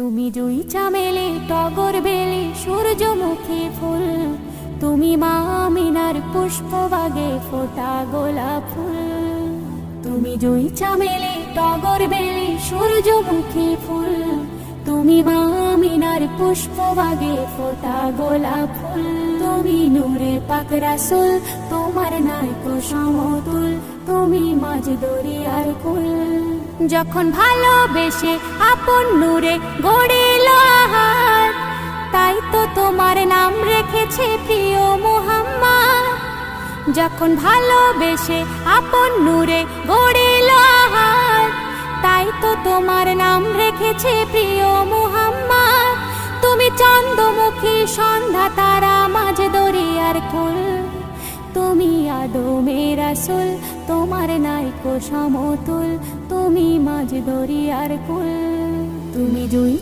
তুমি জুই চামেলি টগর বেলি সূর্যমুখী ফুল, তুমি মা আমিনার পুষ্পবাগে ফোটা গোলাপ ফুল। তুমি জুই চামেলি টগর বেলি সূর্যমুখী ফুল, তুমি মা আমিনার পুষ্পবাগে ফোটা গোলাপ ফুল। তুমি নূরে পাক রাসূল, তোমার নাইকো সমতুল, তুমি মাঝ দরিয়ার কুল। যখন ভালোবেসে আপন নূরে গড়িল আহার, তাই তো তোমার নাম রেখেছে প্রিয় মুহাম্মদ। যখন ভালোবেসে আপন নূরে গড়িল আহার, তাই তো তোমার নাম রেখেছে প্রিয় মুহাম্মদ। তুমি চন্দ্রমুখী সন্ধ্যা তারা মাঝ দরিয়ার কুল, তুমি আদমের রাসূল, তোমার নাইকো সমতুল, তুমি মাঝ দরিয়ার কুল। তুমি জুই